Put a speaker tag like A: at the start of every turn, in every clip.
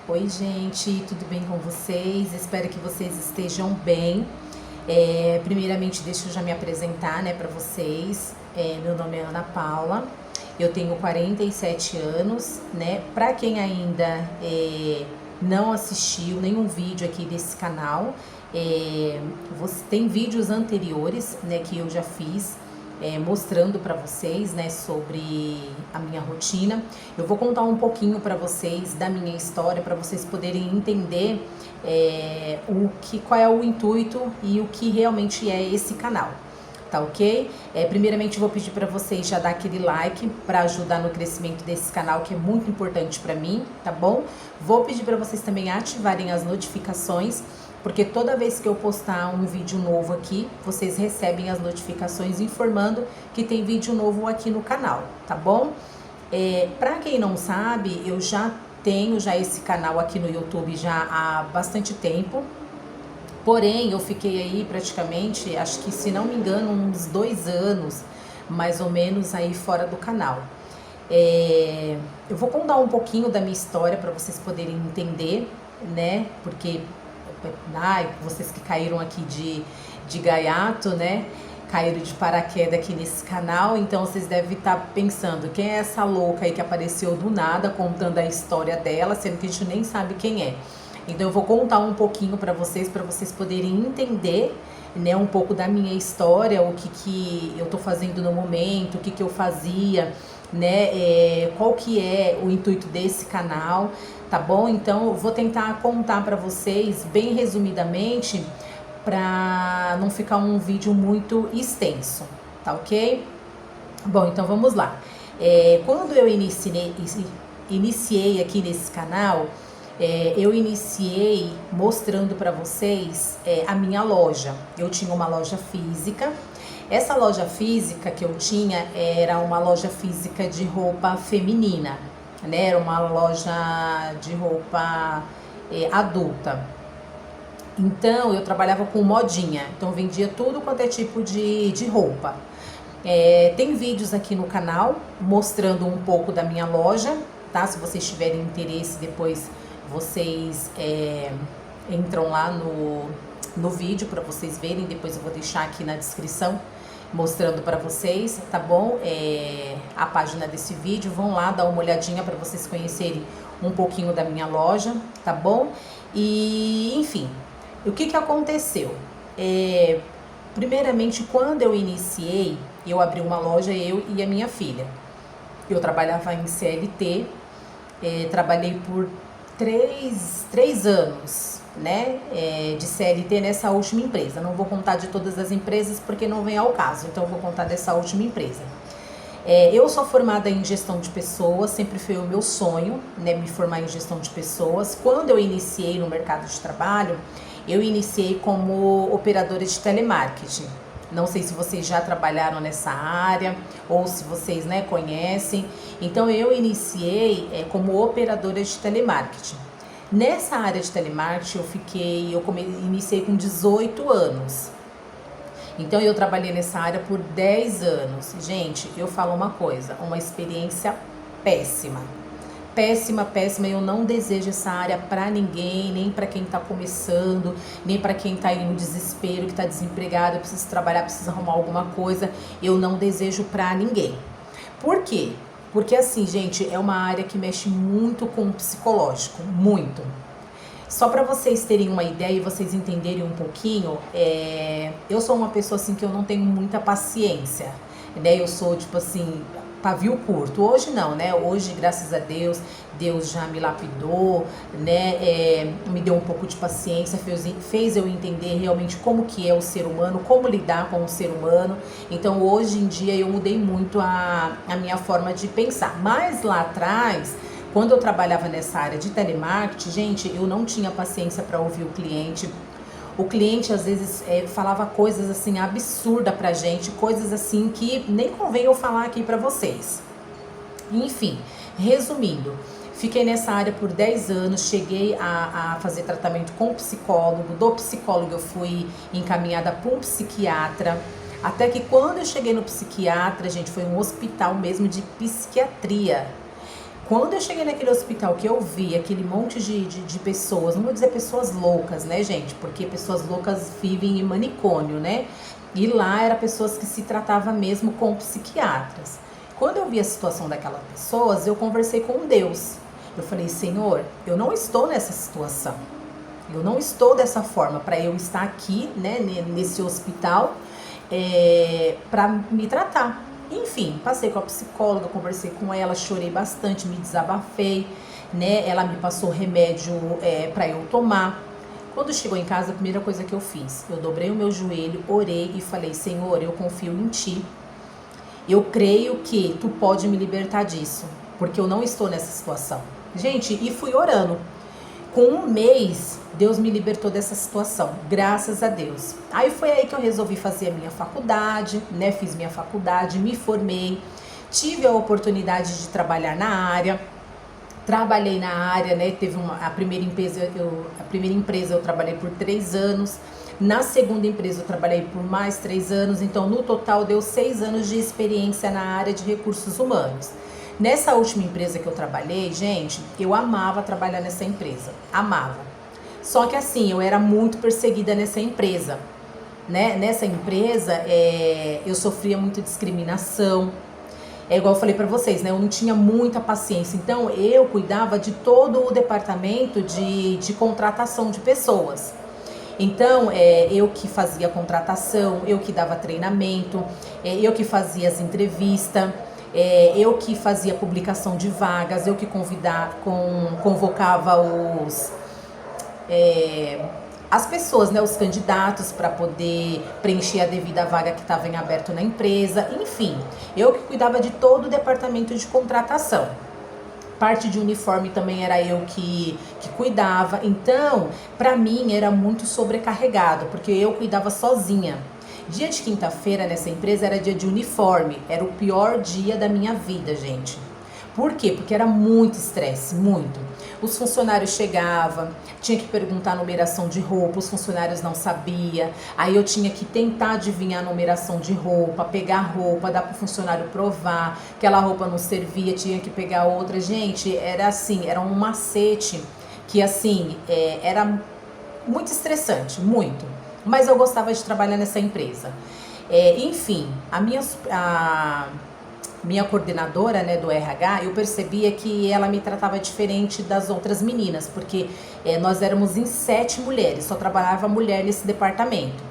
A: Oi, gente, tudo bem com vocês? Espero que vocês estejam bem. Primeiramente, deixa eu já me apresentar, né, para vocês. Meu nome é Ana Paula, eu tenho 47 anos, né? Para quem ainda não assistiu nenhum vídeo aqui desse canal, você tem vídeos anteriores, né, que eu já fiz mostrando para vocês, né, sobre a minha rotina. Eu vou contar um pouquinho para vocês da minha história, para vocês poderem entender qual é o intuito e o que realmente é esse canal. Tá ok? Primeiramente, vou pedir para vocês já dar aquele like para ajudar no crescimento desse canal, que é muito importante para mim, tá bom? Vou pedir para vocês também ativarem as notificações, porque toda vez que eu postar um vídeo novo aqui, vocês recebem as notificações informando que tem vídeo novo aqui no canal, tá bom? Para quem não sabe, eu já tenho esse canal aqui no YouTube já há bastante tempo. Porém, eu fiquei aí praticamente, acho que se não me engano, uns 2 anos, mais ou menos, aí fora do canal. Eu vou contar um pouquinho da minha história para vocês poderem entender, né? Porque vocês que caíram aqui de gaiato, né? Caíram de paraquedas aqui nesse canal, então vocês devem estar pensando, quem é essa louca aí que apareceu do nada contando a história dela, sendo que a gente nem sabe quem é. Então eu vou contar um pouquinho para vocês poderem entender, né, um pouco da minha história, o que eu tô fazendo no momento, o que eu fazia, né, qual que é o intuito desse canal, tá bom? Então eu vou tentar contar para vocês bem resumidamente, para não ficar um vídeo muito extenso, tá ok? Bom, então vamos lá. Quando eu iniciei aqui nesse canal, eu iniciei mostrando para vocês a minha loja. Eu tinha uma loja física. Essa loja física que eu tinha era uma loja física de roupa feminina, né? Era uma loja de roupa adulta. Então eu trabalhava com modinha, então vendia tudo quanto é tipo de roupa. Tem vídeos aqui no canal mostrando um pouco da minha loja, tá? Se vocês tiverem interesse, depois vocês entram lá no vídeo para vocês verem. Depois eu vou deixar aqui na descrição mostrando para vocês, tá bom? A página desse vídeo, vão lá dar uma olhadinha para vocês conhecerem um pouquinho da minha loja, tá bom? E enfim, o que aconteceu? Primeiramente, quando eu iniciei, eu abri uma loja, eu e a minha filha. Eu trabalhava em CLT, trabalhei por 3 anos, né, de CLT nessa última empresa. Não vou contar de todas as empresas porque não vem ao caso, então eu vou contar dessa última empresa. Eu sou formada em gestão de pessoas, sempre foi o meu sonho, né, me formar em gestão de pessoas. Quando eu iniciei no mercado de trabalho, eu iniciei como operadora de telemarketing. Não sei se vocês já trabalharam nessa área ou se vocês, né, conhecem. Então eu iniciei como operadora de telemarketing. Nessa área de telemarketing iniciei com 18 anos. Então eu trabalhei nessa área por 10 anos. Gente, eu falo uma coisa, uma experiência péssima. Péssima, péssima. Eu não desejo essa área para ninguém, nem para quem tá começando, nem para quem tá aí no desespero, que tá desempregado, precisa trabalhar, precisa arrumar alguma coisa. Eu não desejo para ninguém. Por quê? Porque assim, gente, é uma área que mexe muito com o psicológico, muito. Só para vocês terem uma ideia e vocês entenderem um pouquinho, eu sou uma pessoa assim que eu não tenho muita paciência, né? Eu sou tipo assim, pavio curto. Hoje não, né? Hoje, graças a Deus, Deus já me lapidou, né? Me deu um pouco de paciência, fez eu entender realmente como que é o ser humano, como lidar com o ser humano. Então, hoje em dia, eu mudei muito a minha forma de pensar. Mas lá atrás, quando eu trabalhava nessa área de telemarketing, gente, eu não tinha paciência para ouvir o cliente. O cliente, às vezes, falava coisas, assim, absurdas pra gente, coisas, assim, que nem convém eu falar aqui pra vocês. Enfim, resumindo, fiquei nessa área por 10 anos, cheguei a fazer tratamento com psicólogo, do psicólogo eu fui encaminhada para um psiquiatra, até que quando eu cheguei no psiquiatra, gente, foi um hospital mesmo de psiquiatria. Quando eu cheguei naquele hospital que eu vi aquele monte de pessoas, não vou dizer pessoas loucas, né, gente? Porque pessoas loucas vivem em manicômio, né? E lá eram pessoas que se tratava mesmo com psiquiatras. Quando eu vi a situação daquelas pessoas, eu conversei com Deus. Eu falei, Senhor, eu não estou nessa situação. Eu não estou dessa forma para eu estar aqui, né, nesse hospital, para me tratar. Enfim, passei com a psicóloga, conversei com ela, chorei bastante, me desabafei, né? Ela me passou remédio para eu tomar. Quando chegou em casa, a primeira coisa que eu fiz, eu dobrei o meu joelho, orei e falei, Senhor, eu confio em Ti. Eu creio que Tu pode me libertar disso, porque eu não estou nessa situação. Gente, e fui orando. Com um mês, Deus me libertou dessa situação, graças a Deus. Aí foi aí que eu resolvi fazer a minha faculdade, né? Fiz minha faculdade, me formei, tive a oportunidade de trabalhar na área. Trabalhei na área, né? A primeira empresa eu trabalhei por 3 anos. Na segunda empresa eu trabalhei por mais 3 anos. Então, no total, deu 6 anos de experiência na área de recursos humanos. Nessa última empresa que eu trabalhei, gente, eu amava trabalhar nessa empresa. Amava. Só que assim, eu era muito perseguida nessa empresa. Né? Nessa empresa, eu sofria muito discriminação. É igual eu falei pra vocês, né? Eu não tinha muita paciência. Então, eu cuidava de todo o departamento de contratação de pessoas. Então, eu que fazia a contratação, eu que dava treinamento, eu que fazia as entrevistas, eu que fazia a publicação de vagas, eu que convocava as pessoas, né, os candidatos para poder preencher a devida vaga que estava em aberto na empresa, enfim, eu que cuidava de todo o departamento de contratação. Parte de uniforme também era eu que cuidava, então, para mim era muito sobrecarregado, porque eu cuidava sozinha. Dia de quinta-feira nessa empresa era dia de uniforme, era o pior dia da minha vida, gente. Por quê? Porque era muito estresse, muito. Os funcionários chegavam, tinha que perguntar a numeração de roupa, os funcionários não sabiam. Aí eu tinha que tentar adivinhar a numeração de roupa, pegar a roupa, dar para o funcionário provar. Aquela roupa não servia, tinha que pegar outra. Gente, era assim, era um macete que assim, era muito estressante, muito. Mas eu gostava de trabalhar nessa empresa. Enfim, a minha coordenadora, né, do RH, eu percebia que ela me tratava diferente das outras meninas, porque nós éramos em 7 mulheres, só trabalhava mulher nesse departamento.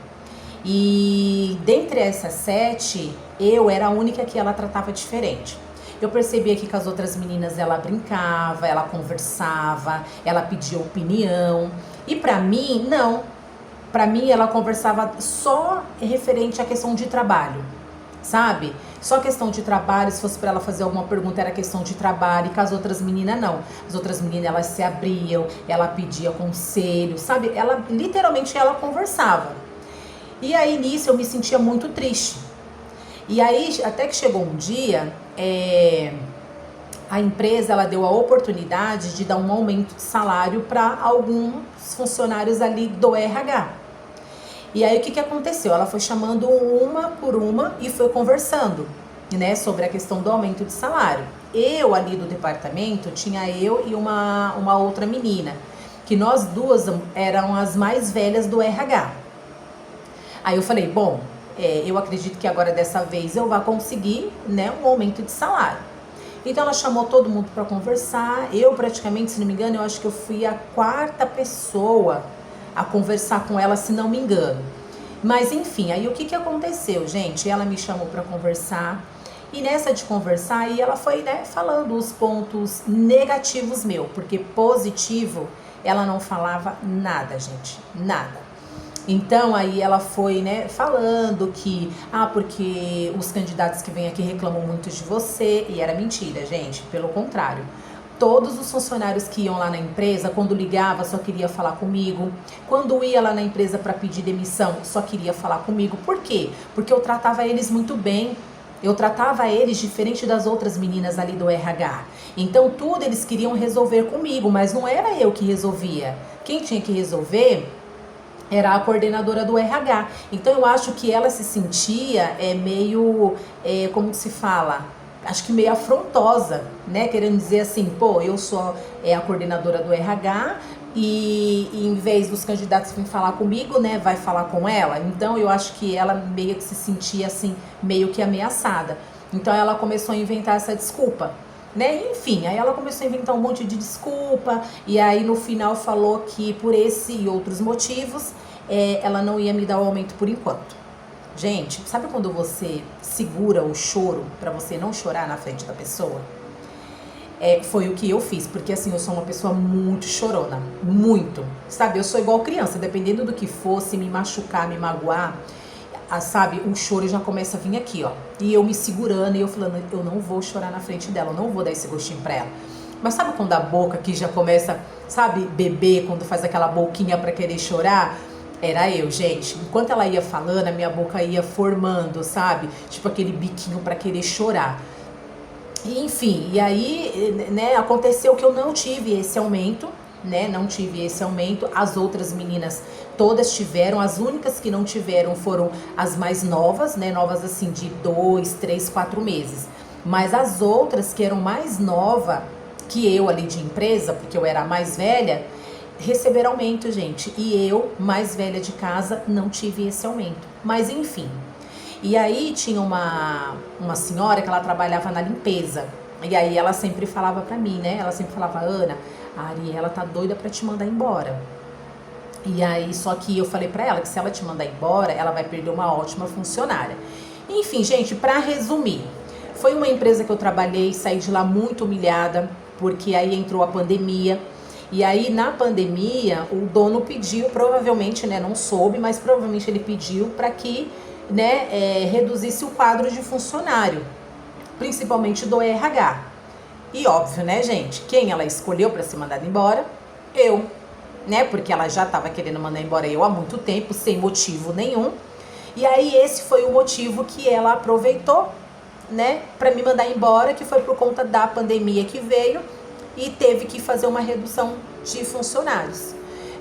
A: E dentre essas 7, eu era a única que ela tratava diferente. Eu percebia que com as outras meninas ela brincava, ela conversava, ela pedia opinião. E pra mim, não. Pra mim, ela conversava só referente à questão de trabalho, sabe? Só questão de trabalho, se fosse para ela fazer alguma pergunta era questão de trabalho, e com as outras meninas não. As outras meninas, elas se abriam, ela pedia conselho, sabe? Ela, literalmente, ela conversava. E aí, nisso, eu me sentia muito triste. E aí, até que chegou um dia, a empresa, ela deu a oportunidade de dar um aumento de salário para alguns funcionários ali do RH. E aí o que aconteceu? Ela foi chamando uma por uma e foi conversando, né, sobre a questão do aumento de salário. Eu ali do departamento, tinha eu e uma outra menina, que nós duas eram as mais velhas do RH. Aí eu falei, bom, eu acredito que agora dessa vez eu vou conseguir, né, um aumento de salário. Então ela chamou todo mundo para conversar. Eu praticamente, se não me engano, eu acho que eu fui a 4ª pessoa a conversar com ela, se não me engano. Mas enfim, aí o que aconteceu, gente? Ela me chamou para conversar, e nessa de conversar, aí ela foi, né, falando os pontos negativos meu, porque positivo ela não falava nada, gente, nada. Então aí ela foi, né, falando que, porque os candidatos que vêm aqui reclamam muito de você, e era mentira, gente, pelo contrário. Todos os funcionários que iam lá na empresa, quando ligava, só queria falar comigo. Quando ia lá na empresa para pedir demissão, só queria falar comigo. Por quê? Porque eu tratava eles muito bem. Eu tratava eles diferente das outras meninas ali do RH. Então, tudo eles queriam resolver comigo, mas não era eu que resolvia. Quem tinha que resolver era a coordenadora do RH. Então, eu acho que ela se sentia meio, como se fala... acho que meio afrontosa, né? Querendo dizer assim, pô, eu sou a coordenadora do RH e em vez dos candidatos virem falar comigo, né, vai falar com ela. Então eu acho que ela meio que se sentia assim, meio que ameaçada. Então ela começou a inventar essa desculpa, né? Enfim, aí ela começou a inventar um monte de desculpa e aí no final falou que por esse e outros motivos ela não ia me dar o aumento por enquanto. Gente, sabe quando você segura o choro pra você não chorar na frente da pessoa? Foi o que eu fiz, porque assim, eu sou uma pessoa muito chorona, muito, sabe? Eu sou igual criança, dependendo do que for, se me machucar, me magoar, sabe? O choro já começa a vir aqui, ó. E eu me segurando e eu falando, eu não vou chorar na frente dela, eu não vou dar esse gostinho pra ela. Mas sabe quando a boca aqui já começa, sabe, beber, quando faz aquela boquinha pra querer chorar? Era eu, gente. Enquanto ela ia falando, a minha boca ia formando, sabe? Tipo aquele biquinho pra querer chorar. Enfim, e aí, né, aconteceu que eu não tive esse aumento, né, não tive esse aumento. As outras meninas todas tiveram, as únicas que não tiveram foram as mais novas, né, novas assim de 2, 3, 4 meses. Mas as outras que eram mais nova que eu ali de empresa, porque eu era a mais velha, receberam aumento, gente. E eu, mais velha de casa, não tive esse aumento. Mas enfim. E aí tinha uma senhora que ela trabalhava na limpeza. E aí ela sempre falava pra mim, né? Ela sempre falava, Ana, a Ariela tá doida pra te mandar embora. E aí, só que eu falei pra ela que se ela te mandar embora, ela vai perder uma ótima funcionária. Enfim, gente, pra resumir, foi uma empresa que eu trabalhei, saí de lá muito humilhada, porque aí entrou a pandemia. E aí, na pandemia, o dono pediu, provavelmente, né, não soube, mas provavelmente ele pediu para que, né, reduzisse o quadro de funcionário, principalmente do RH. E óbvio, né, gente, quem ela escolheu para ser mandada embora? Eu, né, porque ela já estava querendo mandar embora eu há muito tempo, sem motivo nenhum. E aí, esse foi o motivo que ela aproveitou, né, para me mandar embora, que foi por conta da pandemia que veio, e teve que fazer uma redução de funcionários.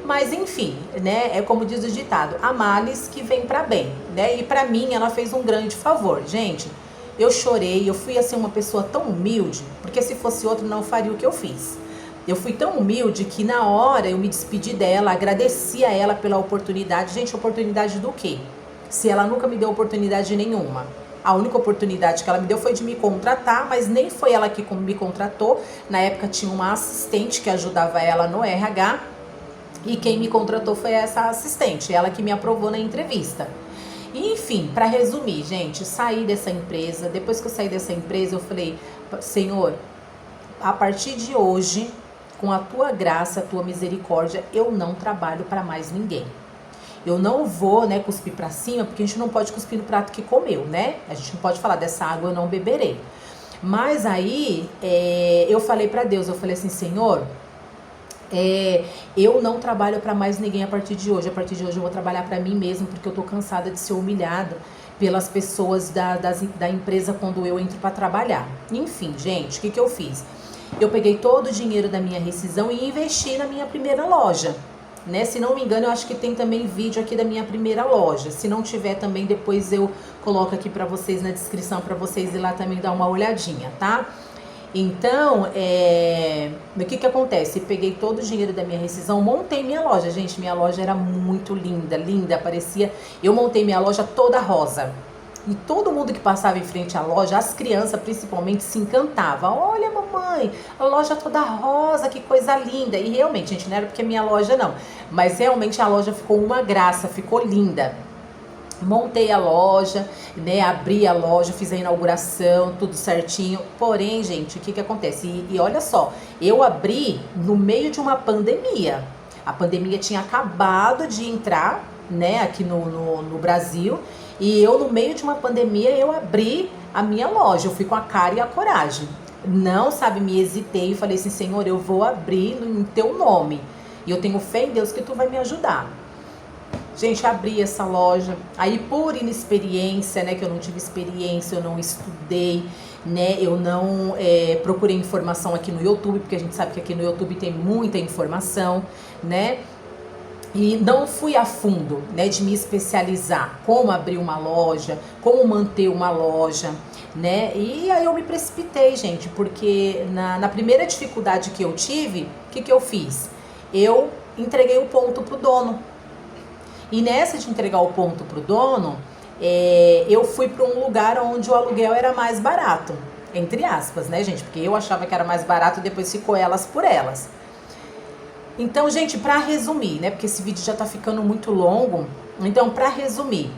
A: Mas enfim, né, é como diz o ditado, há males que vem para bem, né? E para mim ela fez um grande favor. Gente, eu chorei, eu fui assim uma pessoa tão humilde, porque se fosse outro não faria o que eu fiz. Eu fui tão humilde que na hora eu me despedi dela, agradeci a ela pela oportunidade. Gente, oportunidade do quê? Se ela nunca me deu oportunidade nenhuma. A única oportunidade que ela me deu foi de me contratar, mas nem foi ela que me contratou. Na época tinha uma assistente que ajudava ela no RH e quem me contratou foi essa assistente, ela que me aprovou na entrevista. E, enfim, para resumir, gente, saí dessa empresa. Depois que eu saí dessa empresa, eu falei, Senhor, a partir de hoje, com a tua graça, a tua misericórdia, eu não trabalho para mais ninguém. Eu não vou, né, cuspir pra cima, porque a gente não pode cuspir no prato que comeu, né? A gente não pode falar dessa água eu não beberei. Mas aí, eu falei pra Deus, eu falei assim, Senhor, eu não trabalho pra mais ninguém a partir de hoje. A partir de hoje eu vou trabalhar pra mim mesmo, porque eu tô cansada de ser humilhada pelas pessoas da empresa quando eu entro pra trabalhar. Enfim, gente, o que eu fiz? Eu peguei todo o dinheiro da minha rescisão e investi na minha primeira loja. Né? Se não me engano, eu acho que tem também vídeo aqui da minha primeira loja. Se não tiver também, depois eu coloco aqui pra vocês na descrição, pra vocês ir lá também dar uma olhadinha, tá? Então, o que acontece? Eu peguei todo o dinheiro da minha rescisão, montei minha loja. Gente, minha loja era muito linda, linda, parecia... Eu montei minha loja toda rosa. E todo mundo que passava em frente à loja, as crianças principalmente, se encantava. Olha, mamãe, a loja toda rosa, que coisa linda. E realmente, gente, não era porque é minha loja, não. Mas realmente a loja ficou uma graça, ficou linda. Montei a loja, né, abri a loja, fiz a inauguração, tudo certinho. Porém, gente, o que acontece? E olha só, eu abri no meio de uma pandemia. A pandemia tinha acabado de entrar, né, aqui no Brasil. E eu, no meio de uma pandemia, eu abri a minha loja. Eu fui com a cara e a coragem. Não, sabe, me hesitei e falei assim, Senhor, eu vou abrir em teu nome. E eu tenho fé em Deus que tu vai me ajudar. Gente, abri essa loja. Aí, por inexperiência, né, que eu não tive experiência, eu não estudei, né, eu não procurei informação aqui no YouTube, porque a gente sabe que aqui no YouTube tem muita informação, né. E não fui a fundo, né, de me especializar, como abrir uma loja, como manter uma loja, né? E aí eu me precipitei, gente, porque na primeira dificuldade que eu tive, o que eu fiz? Eu entreguei o ponto pro dono. E nessa de entregar o ponto pro dono, eu fui para um lugar onde o aluguel era mais barato, entre aspas, né, gente? Porque eu achava que era mais barato e depois ficou elas por elas. Então, gente, para resumir, né, porque esse vídeo já tá ficando muito longo, então para resumir,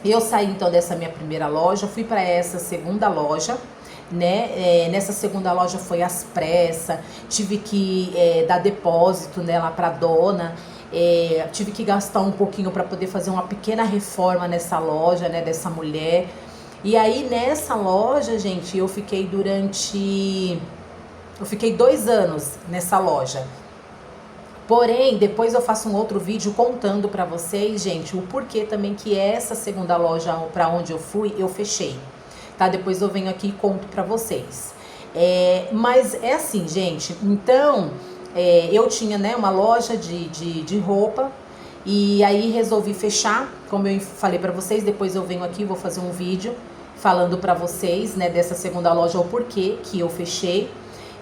A: eu saí então dessa minha primeira loja, fui para essa segunda loja, né? Nessa segunda loja foi às pressas, tive que dar depósito, né, lá para dona, tive que gastar um pouquinho para poder fazer uma pequena reforma nessa loja, né, dessa mulher. E aí nessa loja, gente, eu fiquei 2 anos nessa loja. Porém, depois eu faço um outro vídeo contando pra vocês, gente, o porquê também que essa segunda loja pra onde eu fui, eu fechei, tá? Depois eu venho aqui e conto pra vocês. Mas é assim, gente, então, eu tinha, né, uma loja de roupa e aí resolvi fechar, como eu falei pra vocês, depois eu venho aqui e vou fazer um vídeo falando pra vocês, né, dessa segunda loja, o porquê que eu fechei.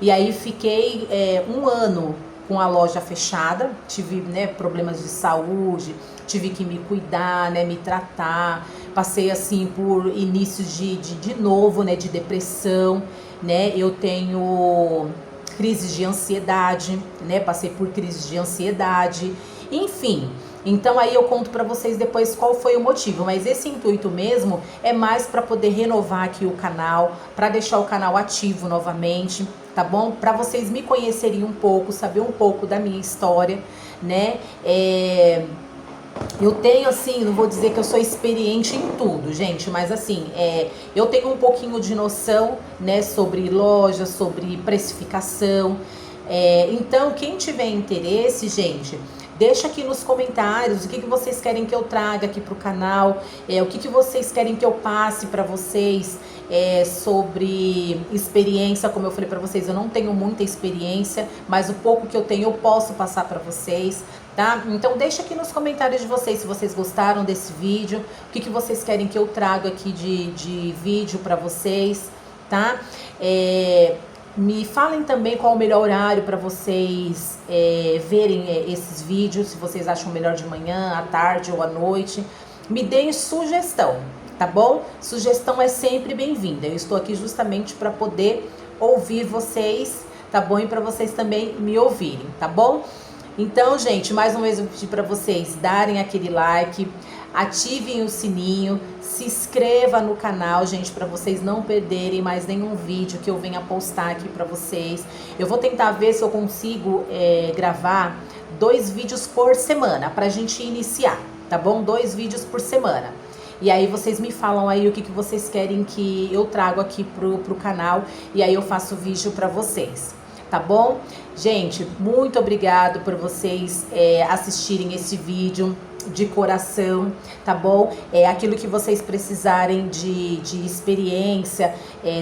A: E aí fiquei 1 ano com a loja fechada, tive, né, problemas de saúde, tive que me cuidar, né, me tratar, passei assim por inícios de novo, né, de depressão, né, eu tenho crises de ansiedade, né, passei por crises de ansiedade, enfim. Então aí eu conto pra vocês depois qual foi o motivo, mas esse intuito mesmo é mais pra poder renovar aqui o canal, pra deixar o canal ativo novamente, tá bom? Pra vocês me conhecerem um pouco, saber um pouco da minha história, né? Eu tenho, assim, não vou dizer que eu sou experiente em tudo, gente, mas assim, eu tenho um pouquinho de noção, né, sobre loja, sobre precificação. Então, quem tiver interesse, gente, deixa aqui nos comentários o que vocês querem que eu traga aqui pro canal, o que vocês querem que eu passe para vocês sobre experiência. Como eu falei para vocês, eu não tenho muita experiência, mas o pouco que eu tenho eu posso passar para vocês, tá? Então deixa aqui nos comentários de vocês se vocês gostaram desse vídeo, o que vocês querem que eu traga aqui de vídeo para vocês, tá? Me falem também qual o melhor horário para vocês verem esses vídeos, se vocês acham melhor de manhã, à tarde ou à noite. Me deem sugestão, tá bom? Sugestão é sempre bem-vinda. Eu estou aqui justamente para poder ouvir vocês, tá bom? E para vocês também me ouvirem, tá bom? Então, gente, mais uma vez eu pedi para vocês darem aquele like, ativem o sininho, se inscreva no canal, gente, para vocês não perderem mais nenhum vídeo que eu venha postar aqui para vocês. Eu vou tentar ver se eu consigo gravar 2 vídeos por semana pra gente iniciar, tá bom? 2 vídeos por semana. E aí vocês me falam aí o que vocês querem que eu trago aqui pro canal, e aí eu faço vídeo para vocês, tá bom? Gente, muito obrigado por vocês assistirem esse vídeo de coração, tá bom? Aquilo que vocês precisarem de experiência,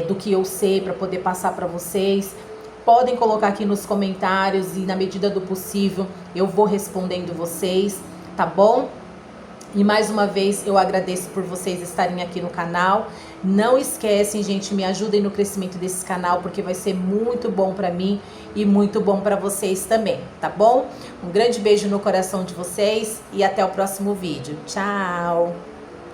A: do que eu sei para poder passar para vocês, podem colocar aqui nos comentários e na medida do possível eu vou respondendo vocês, tá bom? E mais uma vez eu agradeço por vocês estarem aqui no canal. Não esquecem, gente, me ajudem no crescimento desse canal, porque vai ser muito bom pra mim e muito bom pra vocês também, tá bom? Um grande beijo no coração de vocês e até o próximo vídeo. Tchau!